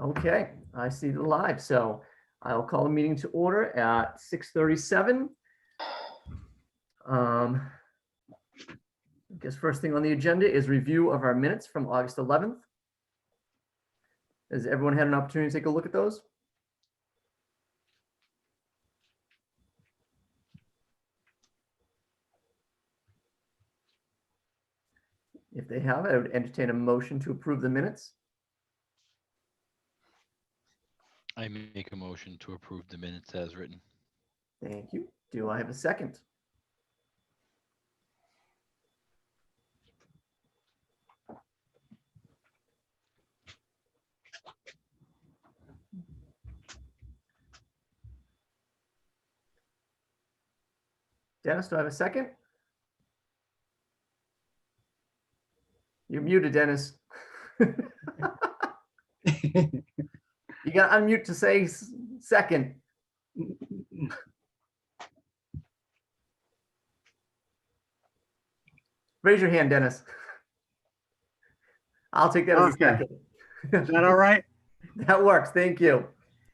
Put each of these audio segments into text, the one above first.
Okay, I see the live. So I'll call the meeting to order at 6:37. I guess first thing on the agenda is review of our minutes from August 11th. Has everyone had an opportunity to take a look at those? If they have, I would entertain a motion to approve the minutes. I make a motion to approve the minutes as written. Thank you. Do I have a second? Dennis, do I have a second? You're muted, Dennis. You got to unmute to say second. Raise your hand, Dennis. I'll take that as a second. Is that all right? That works. Thank you.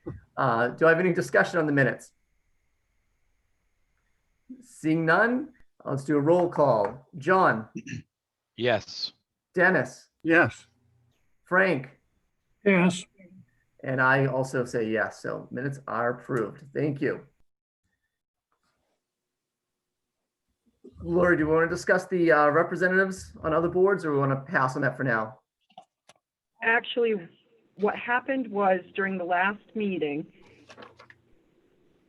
Do I have any discussion on the minutes? Seeing none, let's do a roll call. John, Yes. Dennis, Yes. Frank, Yes. and I also say yes. So minutes are approved. Thank you. Lori, do you want to discuss the representatives on other boards, or we want to pass on that for now? Actually, what happened was during the last meeting,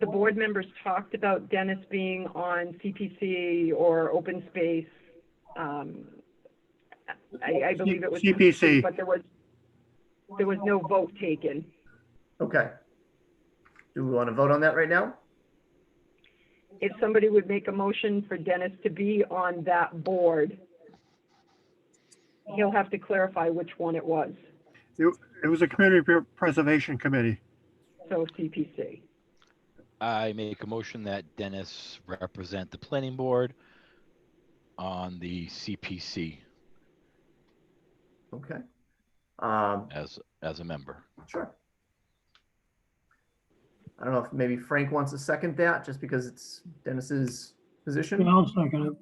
the board members talked about Dennis being on CPC or open space. I believe it was CPC. but there was no vote taken. Okay. Do we want to vote on that right now? If somebody would make a motion for Dennis to be on that board, he'll have to clarify which one it was. It was a community preservation committee. So CPC. I make a motion that Dennis represent the planning board on the CPC Okay. as a member. Sure. I don't know if maybe Frank wants to second that just because it's Dennis's position. I'll second it.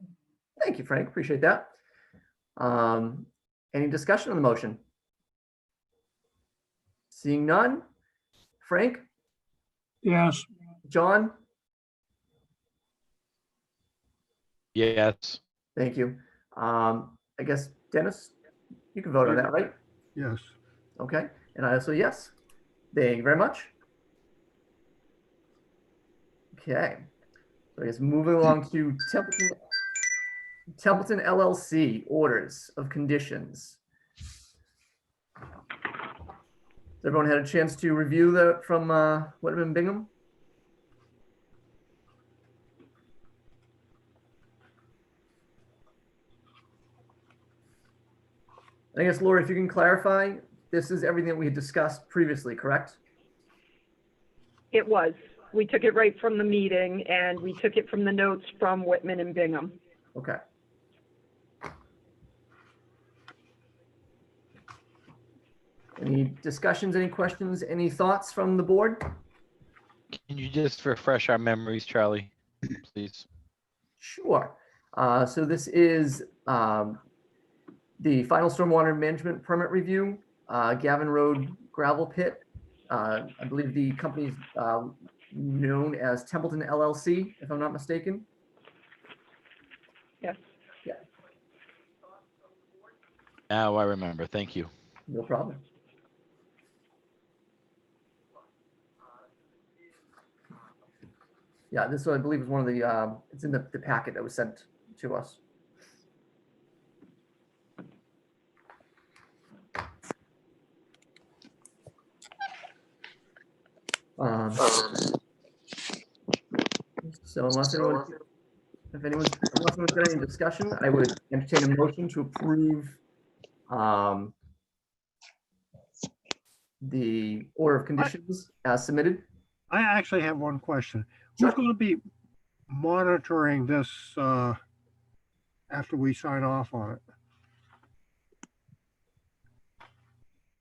Thank you, Frank. Appreciate that. Any discussion on the motion? Seeing none. Frank, Yes. John, Yes. thank you. I guess Dennis, you can vote on that, right? Yes. Okay, and I also yes. Thank you very much. Okay, so I guess moving along to Templeton LLC orders of conditions. Has everyone had a chance to review that from Whitman and Bingham? I guess, Lori, if you can clarify, this is everything that we had discussed previously, correct? It was. We took it right from the meeting and we took it from the notes from Whitman and Bingham. Okay. Any discussions, any questions, any thoughts from the board? Can you just refresh our memories, Charlie, please? Sure. So this is the final stormwater management permit review, Gavin Road gravel pit. I believe the company's known as Templeton LLC, if I'm not mistaken. Yes. Yeah, Now I remember. Thank you. no problem. Yeah, this I believe is one of the, it's in the packet that was sent to us. So unless anyone's got any discussion, I would entertain a motion to approve the order of conditions as submitted. I actually have one question. Sure. Who's going to be monitoring this after we sign off on it?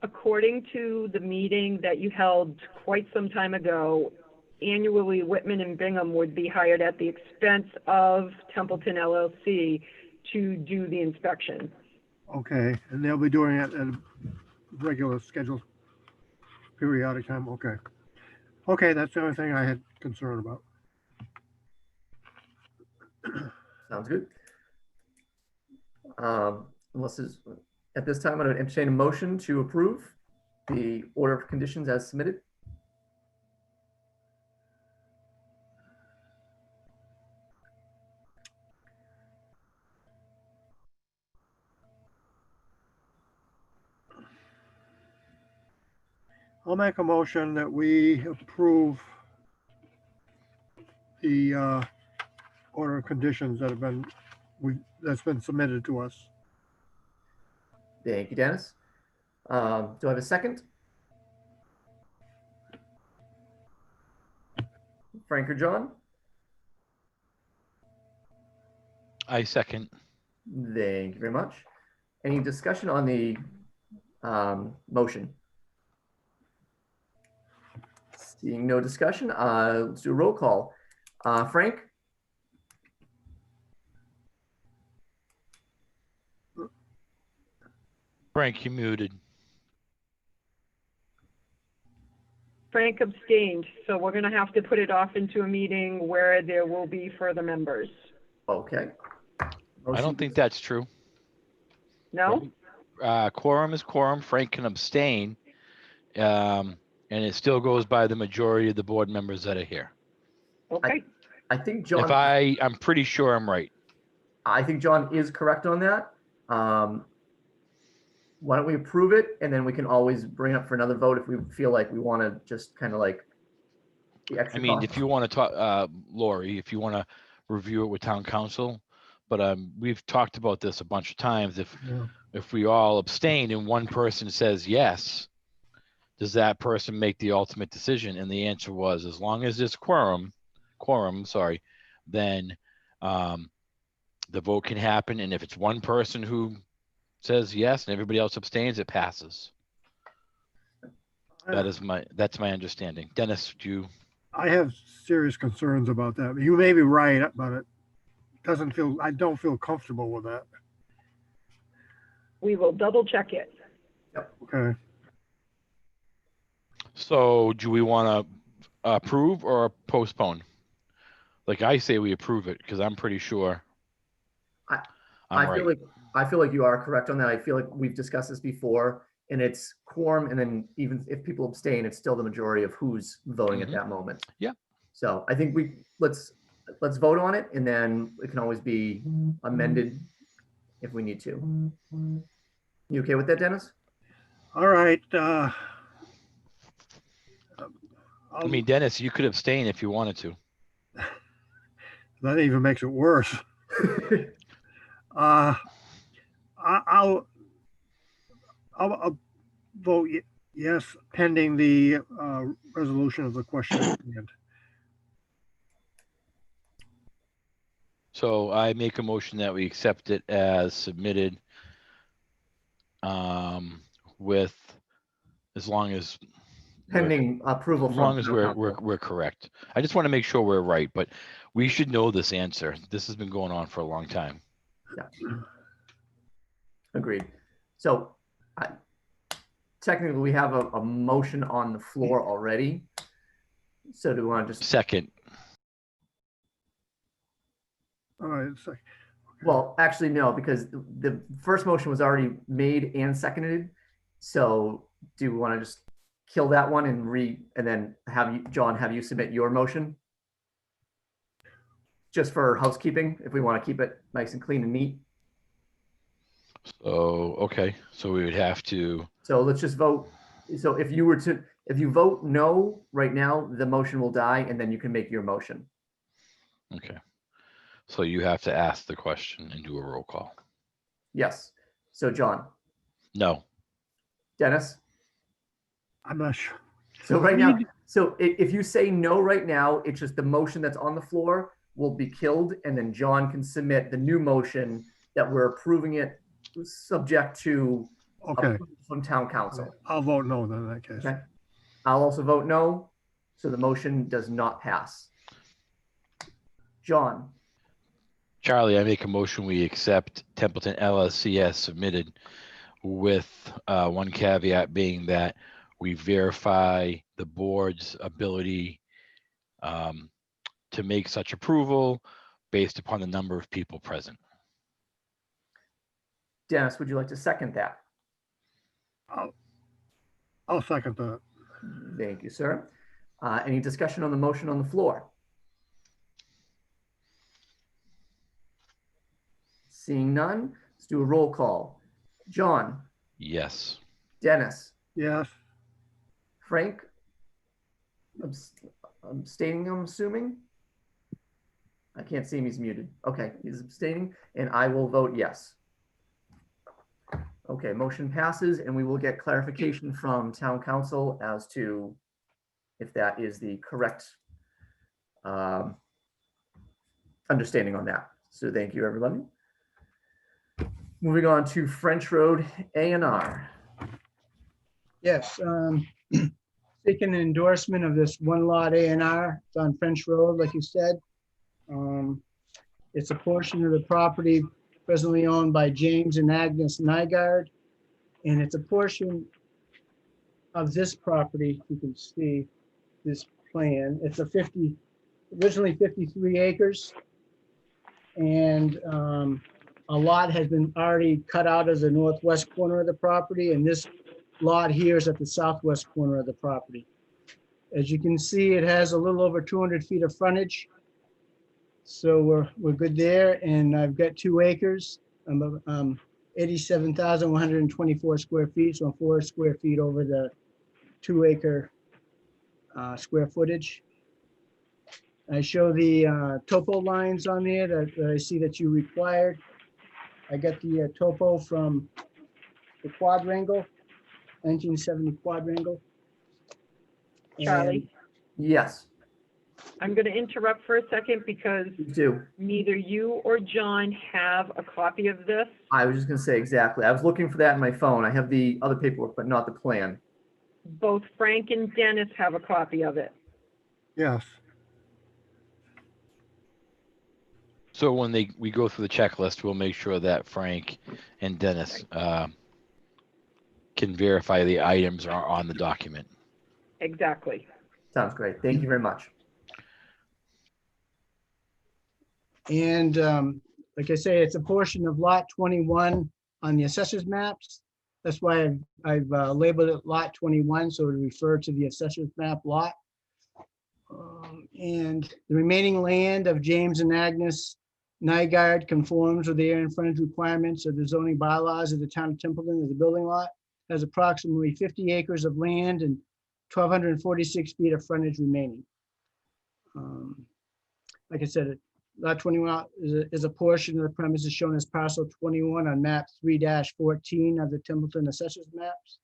according to the meeting that you held quite some time ago, annually Whitman and Bingham would be hired at the expense of Templeton LLC to do the inspection. Okay, and they'll be doing it at a regular scheduled periodic time, okay. Okay, that's the only thing I had concern about. Sounds good. Unless there's, at this time, I would entertain a motion to approve the order of conditions as submitted. I'll make a motion that we approve the order of conditions that have been, that's been submitted to us. Thank you, Dennis. Do I have a second? Frank or John? I second. Thank you very much. Any discussion on the motion? Seeing no discussion, let's do a roll call. Frank? Frank, you muted. Frank abstained, so we're gonna have to put it off into a meeting where there will be further members. Okay. I don't think that's true. No? Quorum is quorum. Frank can abstain. And it still goes by the majority of the board members that are here. Okay, I think John. I'm pretty sure I'm right. I think John is correct on that. Why don't we approve it, and then we can always bring it up for another vote if we feel like we want to just kind of like the extra. I mean, cost. if you want to talk, Lori, if you want to review it with town council, but we've talked about this a bunch of times. If we all abstain and one person says yes, does that person make the ultimate decision? And the answer was, as long as there's quorum, then the vote can happen. And if it's one person who says yes and everybody else abstains, it passes. That's my understanding. Dennis, do you? I have serious concerns about that. You may be right, but it doesn't feel, I don't feel comfortable with that. we will double check it. Okay. So do we want to approve or postpone? Like I say, we approve it because I'm pretty sure. I feel like you are correct on that. I feel like we've discussed this before, and it's quorum, and then even if people abstain, it's still the majority of who's voting at that moment. Yeah. So I think let's vote on it, and then it can always be amended if we need to. You okay with that, Dennis? All right. I mean, Dennis, you could abstain if you wanted to. That even makes it worse. I'll vote yes, pending the resolution of the question at the end. So I make a motion that we accept it as submitted, with as long as Pending approval. as long as we're correct. I just want to make sure we're right, but we should know this answer. This has been going on for a long time. Yeah. Agreed. So technically we have a motion on the floor already. So do we want to just, Second, All right. So, well, actually, no, because the first motion was already made and seconded. So do we want to just kill that one and then have you, John, have you submit your motion? Just for housekeeping, if we want to keep it nice and clean and neat. so, okay, so we would have to, So let's just vote. So if you vote no right now, the motion will die, and then you can make your motion. okay. So you have to ask the question and do a roll call. Yes. So John, No, Dennis. I'm not sure. So right now, so if you say no right now, it's just the motion that's on the floor will be killed, and then John can submit the new motion that we're approving it subject to Okay, approved from town council. I'll vote no then in that case. Okay. I'll also vote no, so the motion does not pass. John, Charlie, I make a motion, we accept Templeton LLC as submitted with one caveat being that we verify the board's ability to make such approval based upon the number of people present. Dennis, would you like to second that? I'll second that. Thank you, sir. Any discussion on the motion on the floor? Seeing none, let's do a roll call. John, Yes. Dennis, Yes, Frank, abstaining, I'm assuming. I can't see him, he's muted. Okay, he's abstaining, and I will vote yes. Okay, motion passes, and we will get clarification from town council as to if that is the correct understanding on that. So thank you, everybody. Moving on to French Road A&R. Yes, seeking an endorsement of this one lot A&R. It's on French Road, like you said. It's a portion of the property presently owned by James and Agnes Nygaard. And it's a portion of this property. You can see this plan. It's originally 53 acres. And a lot has been already cut out as the northwest corner of the property, and this lot here is at the southwest corner of the property. As you can see, it has a little over 200 feet of frontage. So we're good there, and I've got 2 acres. I'm 87,124 square feet, so I'm 4 square feet over the 2 acre square footage. I show the topo lines on there that I see that you required. I got the topo from the quadrangle, 1970 quadrangle. Charlie, Yes, I'm going to interrupt for a second because you do. neither you or John have a copy of this. I was just gonna say exactly. I was looking for that in my phone. I have the other paperwork, but not the plan. Both Frank and Dennis have a copy of it. yes. So when we go through the checklist, we'll make sure that Frank and Dennis can verify the items are on the document. Exactly. Sounds great. Thank you very much. And like I say, it's a portion of lot 21 on the assessor's maps. That's why I've labeled it lot 21, so to refer to the assessor's map lot. And the remaining land of James and Agnes Nygaard conforms with the area and frontage requirements of the zoning bylaws of the town of Templeton as a building lot. Has approximately 50 acres of land and 1,246 feet of frontage remaining. Like I said, lot 21 is a portion of the premises shown as parcel 21 on map 3-14 of the Templeton assessors maps.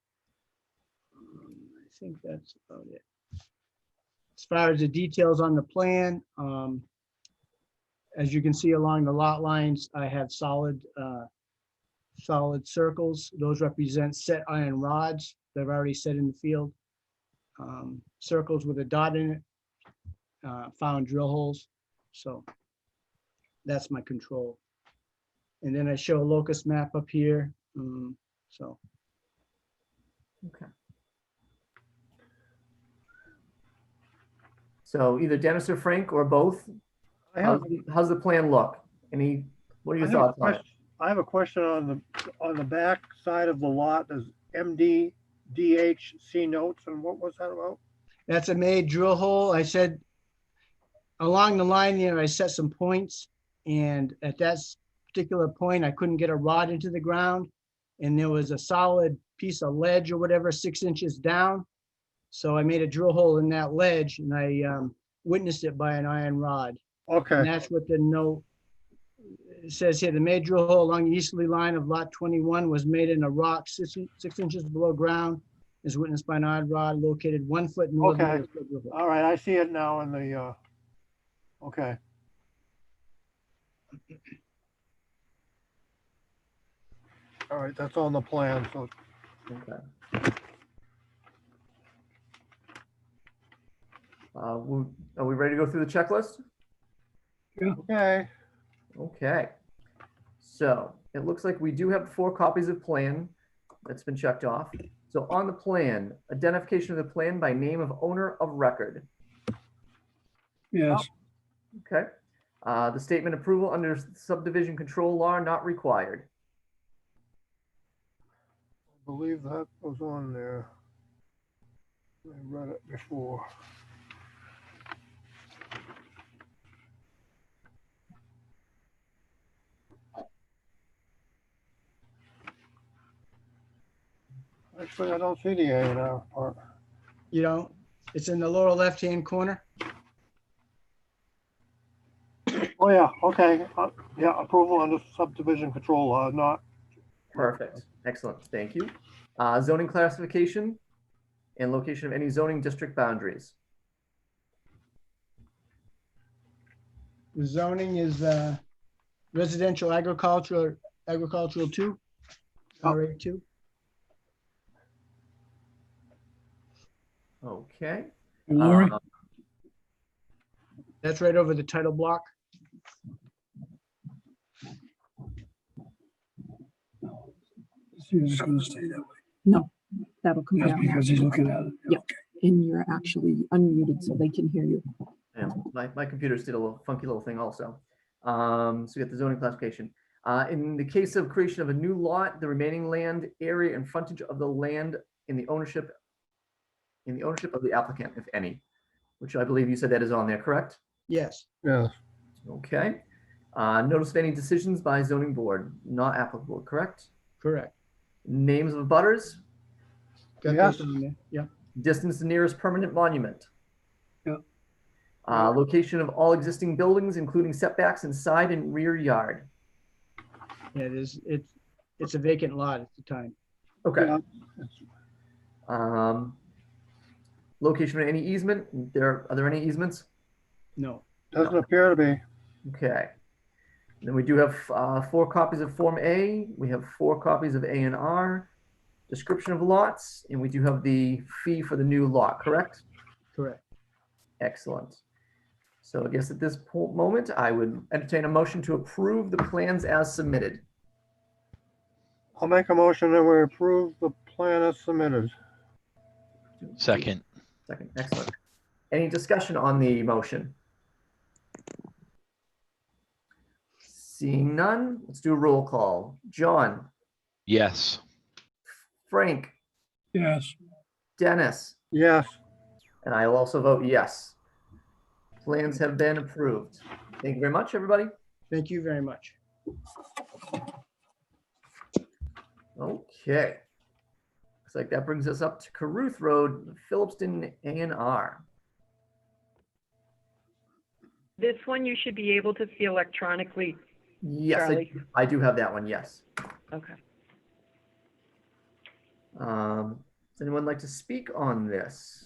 I think that's about it. As far as the details on the plan, as you can see along the lot lines, I have solid circles. Those represent set iron rods that I've already set in the field. Circles with a dot in it, found drill holes. So that's my control. And then I show a locus map up here. So. Okay. So either Dennis or Frank or both. I have, How's the plan look? What are your thoughts on it? I have a question on the back side of the lot. Does MDDHC notes, and what was that about? That's a made drill hole. I said along the line there, I set some points, and at that particular point, I couldn't get a rod into the ground, and there was a solid piece of ledge or whatever 6 inches down. So I made a drill hole in that ledge, and I witnessed it by an iron rod. Okay, And that's what the note says here. The made drill hole along the easterly line of lot 21 was made in a rock 6 inches below ground, is witnessed by an iron rod located 1 foot north. Okay. All right, I see it now in the, okay. All right, that's on the plan, so Okay. Are we ready to go through the checklist? Okay. Okay. So it looks like we do have 4 copies of plan that's been checked off. So on the plan, identification of the plan by name of owner of record. Yes, Okay. The statement approval under subdivision control law not required. I believe that was on there. I read it before. Actually, I don't see the A&R part. You know, it's in the lower left-hand corner. Oh, yeah, okay. Yeah, approval under subdivision control law, not. Perfect. Excellent. Thank you. Zoning classification and location of any zoning district boundaries. The zoning is residential agricultural 2, RA2. Okay. Lori, That's right over the title block. he's just gonna stay that way. No, that'll come That's down. because he's looking at it. Yep. And you're actually unmuted so they can hear you. Yeah, my computers did a little funky little thing also. So we got the zoning classification. In the case of creation of a new lot, the remaining land area and frontage of the land in the ownership of the applicant, if any, which I believe you said that is on there, correct? Yes, Yeah. Okay. Notice of any decisions by zoning board, not applicable, correct? correct. Names of butters, Got Yes. those on there. Yeah, distance to nearest permanent monument. Yep. Location of all existing buildings, including setbacks in side and rear yard. yeah, it is. It's a vacant lot at the time. Okay. Yeah. Location of any easement. Are there any easements? No, Doesn't appear to be. Okay. And then we do have 4 copies of Form A. We have 4 copies of A&R, description of lots, and we do have the fee for the new lot, correct? correct. Excellent. So I guess at this moment, I would entertain a motion to approve the plans as submitted. I'll make a motion that we approve the plan as submitted. Second. Second, excellent. Any discussion on the motion? Seeing none, let's do a roll call. John, Yes. Frank, Yes, Dennis, Yes. and I will also vote yes. Plans have been approved. Thank you very much, everybody. Thank you very much. Okay. Looks like that brings us up to Carruth Road, Phillipston A&R. This one you should be able to see electronically, Yes, Charlie. I do have that one, yes. Okay. Does anyone like to speak on this?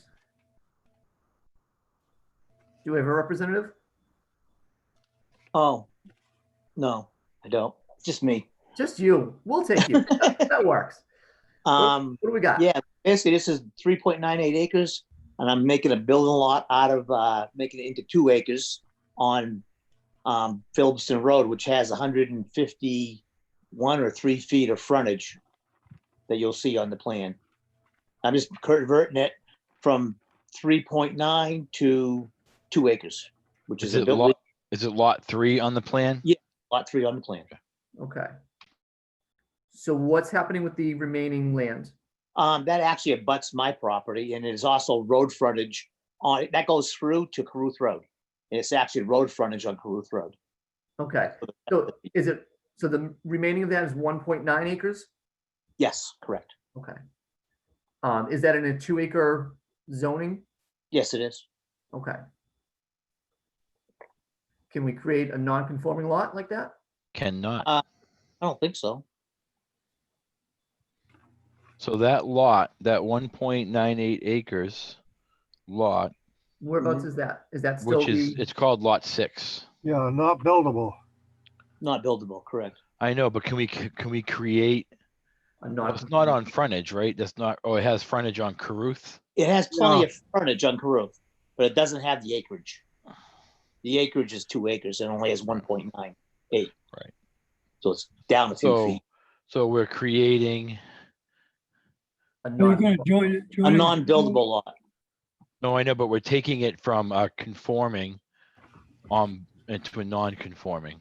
Do we have a representative? Oh, no, I don't. Just me. Just you. We'll take you. That works. What do we got? Yeah, basically this is 3.98 acres and I'm making a building lot out of, making it into 2 acres on Phillipston Road, which has 151 or 3 feet of frontage that you'll see on the plan. I'm just converting it from 3.9 to 2 acres, which is Is a it building lot, is it lot 3 on the plan? lot 3 on the plan. Okay. So what's happening with the remaining land? That actually abuts my property and it is also road frontage on it. That goes through to Carruth Road. And it's actually road frontage on Carruth Road. Okay. So so the remaining of that is 1.9 acres? Yes, correct. Okay. Is that in a 2-acre zoning? Yes, it is. Okay. Can we create a non-conforming lot like that? Cannot. I don't think so. So that lot, that 1.98 acres lot, Whereabouts is that? Is that still which is, the, it's called lot 6. Yeah, not buildable. Not buildable, correct. I know, but can we create a Well, it's not non. on frontage, right? That's not, oh, it has frontage on Carruth. It has plenty No. of frontage on Carruth, but it doesn't have the acreage. The acreage is 2 acres and only has 1.98. Right. So it's down a few So, feet. so we're creating, A Are you non. gonna join it? A join it? non-buildable lot. no, I know, but we're taking it from conforming into a non-conforming.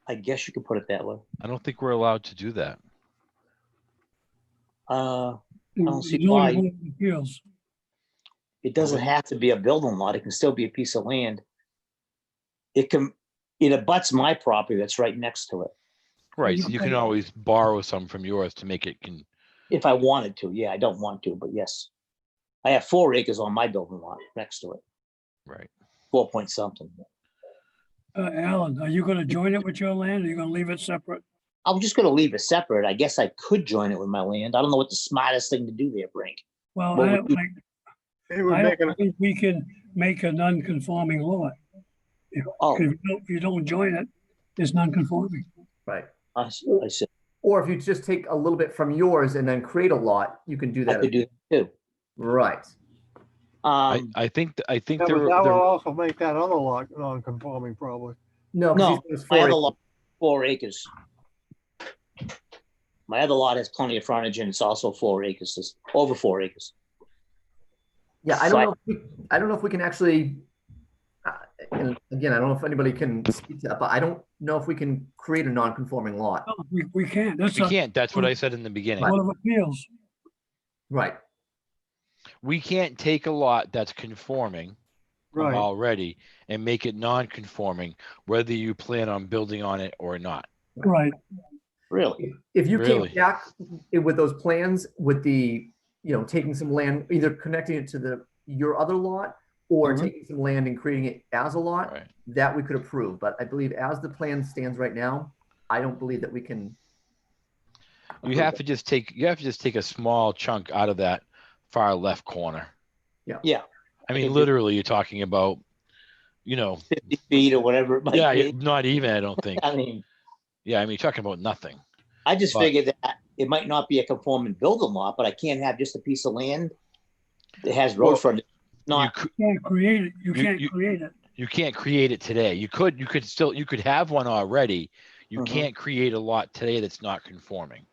I guess you could put it that way. I don't think we're allowed to do that. I The don't see zoning why. board of appeals. It doesn't have to be a building lot. It can still be a piece of land. It abuts my property that's right next to it. Right, you so you can- can always borrow some from yours to make it If I wanted to, yeah, I don't want to, but yes. I have 4 acres on my building lot next to it, right. 4 point something. Alan, are you gonna join it with your land? Or are you gonna leave it separate? I'm just gonna leave it separate. I guess I could join it with my land. I don't know what the smartest thing to do there, Frank. Well, What I would don't you- think, It would I make don't it, think we can make a non-conforming lot. Oh, If you don't join it, it's non-conforming. Right. I said, Or if you just take a little bit from yours and then create a lot, you can do I that. could do that too. Right. I think that there, would also make that other lot non-conforming probably. No, No, because my other lot, 4 acres. My other lot has plenty of frontage and it's also 4 acres, it's over 4 acres. Yeah, I don't know. I don't know if we can actually. And again, I don't know if anybody can speak to that, but I don't know if we can create a non-conforming lot. No, we can't. That's we a can't, that's what I said in the beginning. Board of Appeals. Right. We can't take a lot that's conforming Right. already and make it non-conforming, whether you plan on building on it or not. Right. Really? If you Really? came back with those plans, with the, taking some land, either connecting it to your other lot or Mhm. taking some land and creating it as a lot, Right. that we could approve. But I believe as the plan stands right now, I don't believe that we can. You approve have it. to just take a small chunk out of that far left corner. Yeah, I mean, can do- literally, you're talking about, 50 feet or whatever it might yeah, be. not even, I don't think. I mean, Yeah, I mean, you're talking about nothing. I just But- figured that it might not be a conforming building lot, but I can't have just a piece of land that has road Well, frontage. You Not, could, Can't create it. You You- can't you- create it. you can't create it today. You could have one already. You Mhm. can't create a lot today that's not conforming.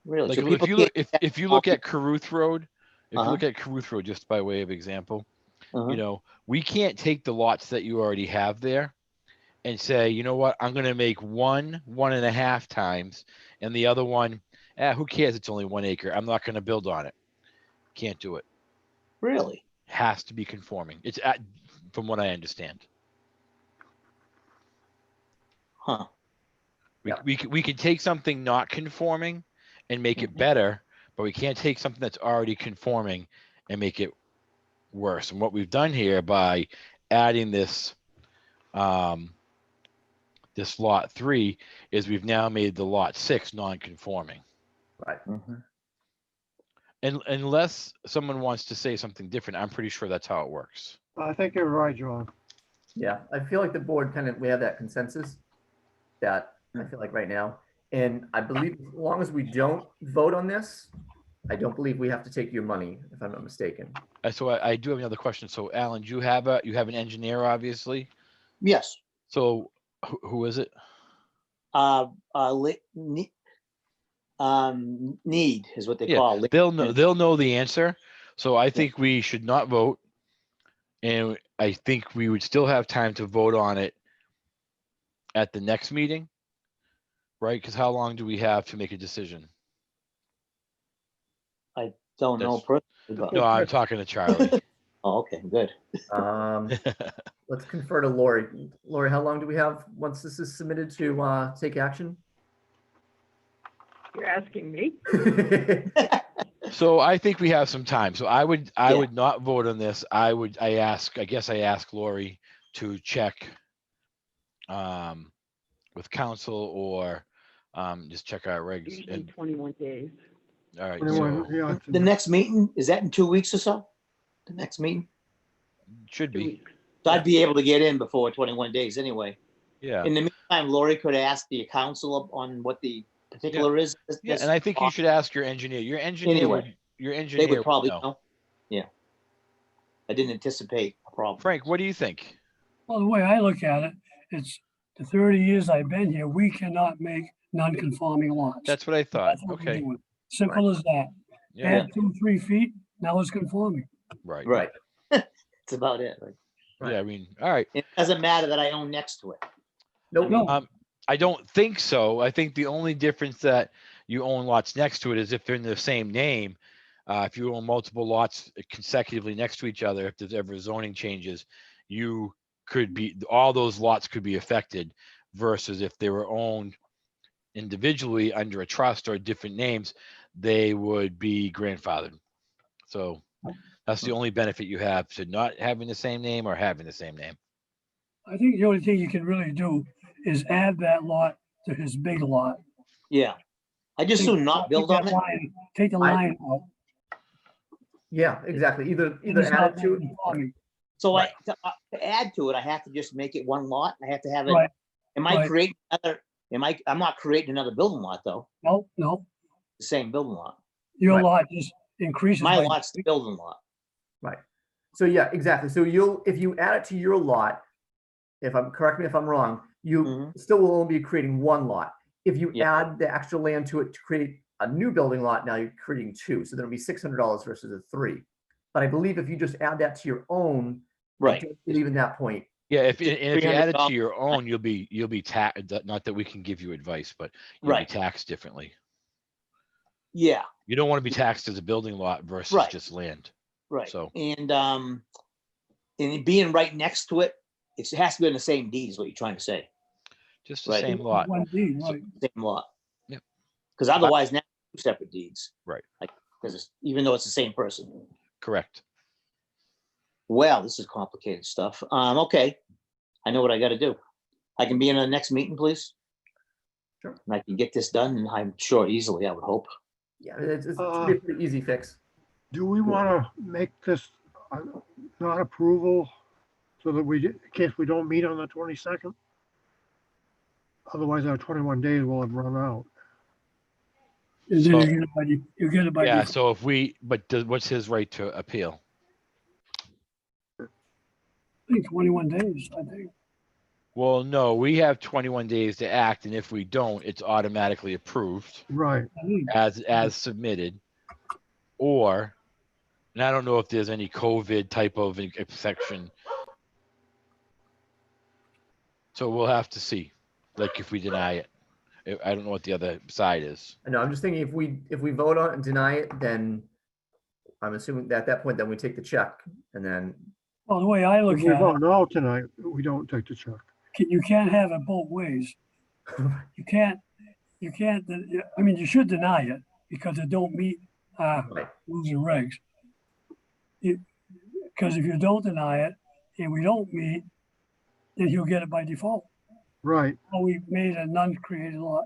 really. Like So if people you can't- if you look at Carruth Road, if Uh-huh. you look at Carruth Road, just by way of example, Uh-huh. we can't take the lots that you already have there and say, you know what, I'm gonna make 1.5 times, and the other one, who cares? It's only 1 acre. I'm not gonna build on it. Can't do it. Really? Has to be conforming. From what I understand. Huh. Yeah. We can take something not conforming and make it Mhm. better, but we can't take something that's already conforming and make it worse. And what we've done here by adding this this lot 3 is we've now made the lot 6 non-conforming. Right. Mhm. And unless someone wants to say something different, I'm pretty sure that's how it works. I think you're right, John. Yeah, I feel like the board we have that consensus that I feel like right now. And I believe as long as we don't vote on this, I don't believe we have to take your money, if I'm not mistaken. So I do have another question. So Alan, you have an engineer, obviously. Yes. So who is it? Need is what they Yeah, call it. They'll know the answer. So I think we should not vote. And I think we would still have time to vote on it at the next meeting, right? Because how long do we have to make a decision? Don't know That's- personally, but, No, I'm talking to Charlie. oh, okay, good. Let's confer to Lori. Lori, how long do we have once this is submitted to take action? You're asking me? So I think we have some time. So I would Yeah. not vote on this. I guess I ask Lori to check with council or just check our regs. Usually And 21 days. all right, Anyone- so yeah, The next meeting, is that in 2 weeks or so? The next meeting? should 2 be. weeks. So I'd be able to get in before 21 days anyway. Yeah. In the meantime, Lori could ask the council on what the particular is. Yeah, this and I think you lot, should ask your engineer. Your engineer Anyway, would, your They engineer would would probably know. know. Yeah. I didn't anticipate a problem. Frank, what do you think? Well, the way I look at it, it's the 30 years I've been here, we cannot make non-conforming lots. That's what I thought. That's what we're Okay. doing. Simple as that. Yeah, Add 2-3 feet, now it's conforming. right. Right. That's about it. Right? Right. Yeah, I mean, all right. It doesn't matter that I own next to it. Nope. No, I don't think so. I think the only difference that you own lots next to it is if they're in the same name. If you own multiple lots consecutively next to each other, if there's ever zoning changes, you could be, all those lots could be affected versus if they were owned individually under a trust or different names, they would be grandfathered. So that's the only benefit you have to not having the same name or having the same name. I think the only thing you can really do is add that lot to his big lot. Yeah. I just soon not build on it. Take the I- line out. Yeah, exactly. Either Then it's add not it to it. conforming. So Right. to add to it, I have to just make it one lot. I have to have it. Right. Am I right. creating another? I'm not creating another building lot though. No, The same building lot. your Right. lot just increases. My by- lot's the building lot. So yeah, exactly. So if you add it to your lot, correct me if I'm wrong, you Mhm. still will only be creating one lot. If you Yeah. add the extra land to it to create a new building lot, now you're creating two. So there'll be $600 versus a three. But I believe if you just add that to your own, I Right. don't believe in that point. Yeah, if you add it to $300. your own, you'll be taxed. Not that we can give you advice, but you'll be Right. taxed differently. Yeah. You don't want to be taxed as a building lot versus Right. just land. Right. So- And it being right next to it, it has to be on the same deed is what you're trying to say. Just the Right. same lot. One deed, So- right. Same lot. Yep. Because otherwise now two separate deeds. Right. Like, because even though it's the same person. Correct. Well, this is complicated stuff. Okay. I know what I got to do. I can be in the next meeting, please. Sure. And I can get this done, and I'm sure easily, I would hope. Yeah, it's should be a pretty easy fix. Do we want to make this not approval so that in case we don't meet on the 22nd? Otherwise, our 21 days will have run out. And then you get it by Yeah. default. So if we, but what's his right to appeal? I think 21 days, I think. Well, no, we have 21 days to act, and if we don't, it's automatically approved Right. I think. as submitted. Or, and I don't know if there's any COVID type of exception. So we'll have to see, like if we deny it. I don't know what the other side is. I know, I'm just thinking if we vote on it and deny it, then I'm assuming that at that point, then we take the check and then, Well, the way I look If we at vote no tonight, we don't take the check. it, you can't have it both ways. You can't, I mean, you should deny it because it don't meet right, rules and regs. Because if you don't deny it and we don't meet, then you'll get it by default. Right. Well, we made a non-created lot.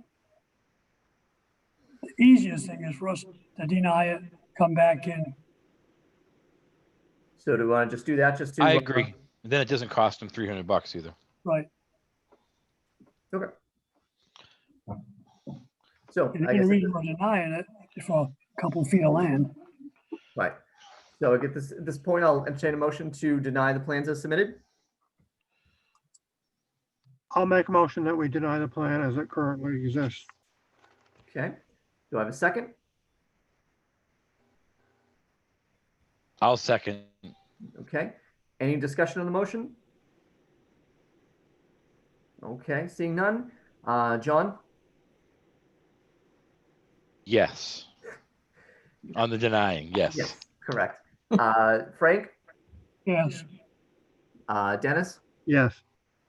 The easiest thing is for us to deny it, come back in. so do we want to just do that, just to? I agree. And then it doesn't cost them $300 either. Right. Okay. So And I the guess, reason we're denying it is for a couple feet of land. right. So at this point, I'll entertain a motion to deny the plans as submitted. I'll make a motion that we deny the plan as it currently exists. Okay. Do I have a second? I'll second. Okay. Any discussion on the motion? Okay, seeing none. John? Yes. On the denying, yes. Yes, correct. Frank? Yes. Dennis? Yes.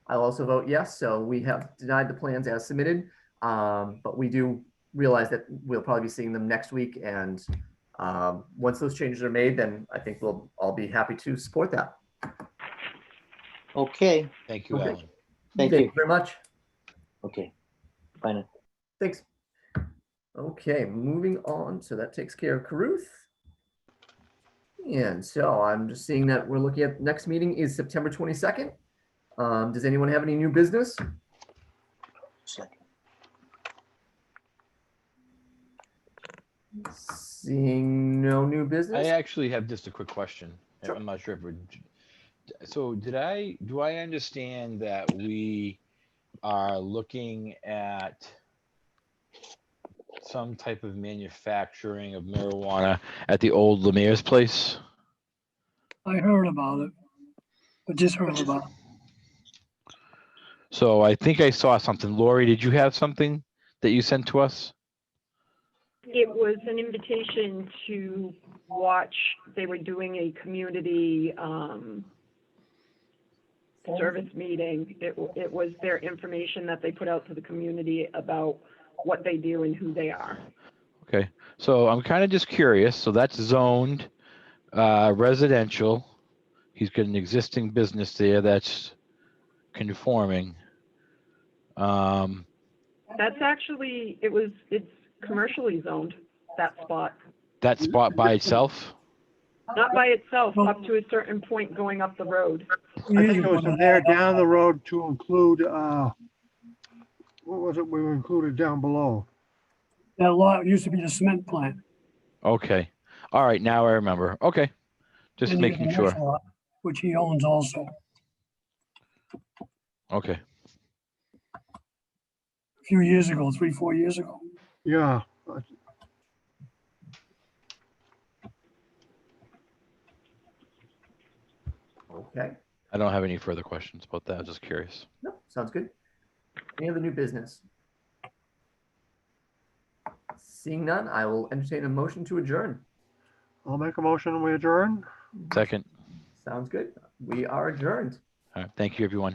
I'll also vote yes. So we have denied the plans as submitted. But we do realize that we'll probably be seeing them next week. And once those changes are made, then I think we'll all be happy to support that. Okay. Thank you, Okay. Alan. Thank Thank you. you very much. Okay. Bye now. Thanks. Okay, moving on. So that takes care of Carruth. And so I'm just seeing that we're looking at next meeting is September 22nd. Does anyone have any new business? Second. Seeing no new I business? actually have just a quick question. Sure. I'm not sure if we're, so do I understand that we are looking at some type of manufacturing of marijuana at the old Lemire's place? I heard about it. I just heard about it. So I think I saw something. Lori, did you have something that you sent to us? It was an invitation to watch, they were doing a community, service meeting. It was their information that they put out to the community about what they do and who they are. Okay, so I'm kind of just curious. So that's zoned residential. He's got an existing business there that's conforming. That's actually, it's commercially zoned, that spot. That spot by itself? Not by itself, up to a certain point going up the road. I think it was from there down the road to include, what was it we included down below? That lot used to be the cement plant. Okay. All right, now I remember. Okay. Just Then you get making the next sure. lot, which he owns also. Okay. A few years ago, 3-4 years ago. Yeah, Okay, I don't have any further questions about that. I was just curious. no, sounds good. Any other new business? Seeing none, I will entertain a motion to adjourn. I'll make a motion, we adjourn. Second. Sounds good. We are adjourned. All right. Thank you, everyone.